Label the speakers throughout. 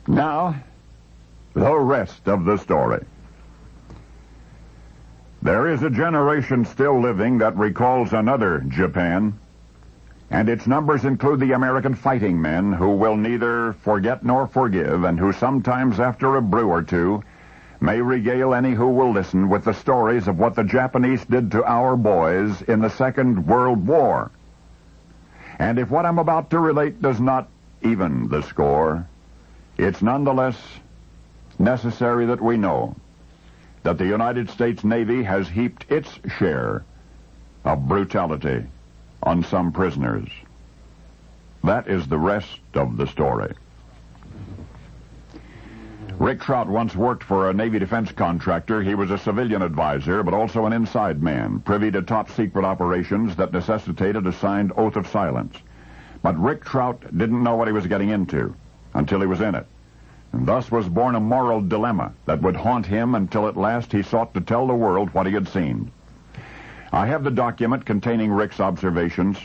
Speaker 1: Now, the rest of the story. There is a generation still living that recalls another Japan, and its numbers include the American fighting men who will neither forget nor forgive, and who sometimes after a brew or two may regale any who will listen with the stories of what the Japanese did to our boys in the Second World War. And if what I'm about to relate does not even the score, it's nonetheless necessary that we know that the United States Navy has heaped its share of brutality on some prisoners. That is the rest of the story. Rick Trout once worked for a Navy defense contractor. He was a civilian advisor, but also an inside man, privy to top-secret operations that necessitated a signed oath of silence. But Rick Trout didn't know what he was getting into until he was in it. And thus was born a moral dilemma that would haunt him until at last he sought to tell the world what he had seen. I have the document containing Rick's observations.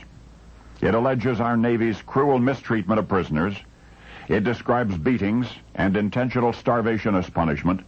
Speaker 1: It alleges our Navy's cruel mistreatment of prisoners. It describes beatings and intentional starvation as punishment.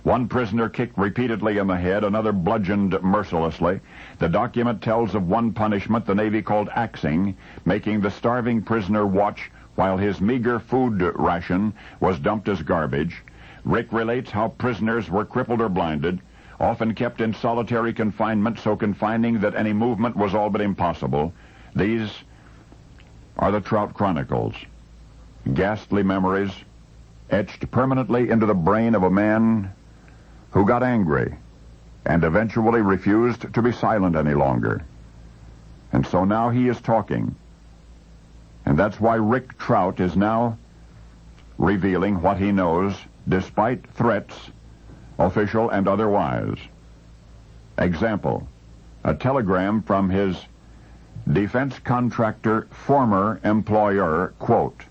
Speaker 1: One prisoner kicked repeatedly in the head, another bludgeoned mercilessly. The document tells of one punishment the Navy called axing, making the starving prisoner watch while his meager food ration was dumped as garbage. Rick relates how prisoners were crippled or blinded, often kept in solitary confinement, so confining that any movement was all but impossible. These are the Trout Chronicles. Ghastly memories etched permanently into the brain of a man who got angry and eventually refused to be silent any longer. And so now he is talking. And that's why Rick Trout is now revealing what he knows, despite threats, official and otherwise. Example, a telegram from his defense contractor former employer, quote,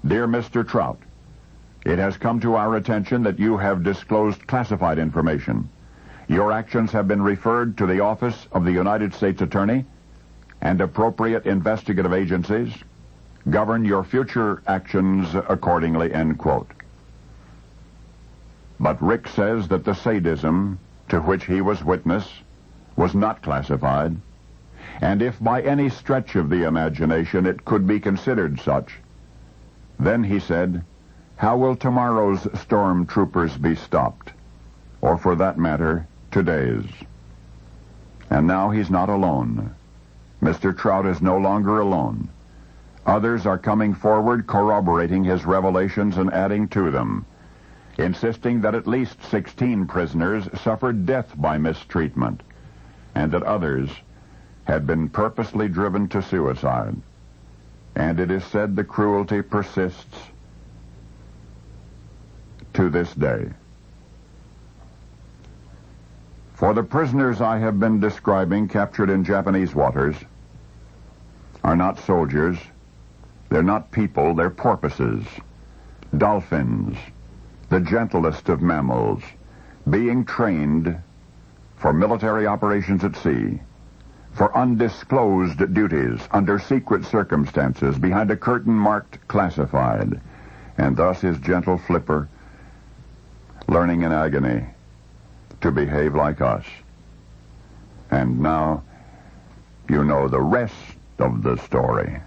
Speaker 1: "Dear Mr. Trout, it has come to our attention that you have disclosed classified information. Your actions have been referred to the Office of the United States Attorney and appropriate investigative agencies. Govern your future actions accordingly," end quote. But Rick says that the sadism to which he was witness was not classified, and if by any stretch of the imagination it could be considered such, then he said, how will tomorrow's stormtroopers be stopped? Or for that matter, today's? And now he's not alone. Mr. Trout is no longer alone. Others are coming forward corroborating his revelations and adding to them, insisting that at least 16 prisoners suffered death by mistreatment, and that others had been purposely driven to suicide. And it is said the cruelty persists to this day. For the prisoners I have been describing captured in Japanese waters are not soldiers, they're not people, they're porpoises, dolphins, the gentlest of mammals, being trained for military operations at sea, for undisclosed duties, under secret circumstances, behind a curtain marked classified, and thus his gentle flipper learning in agony to behave like us. And now you know the rest of the story.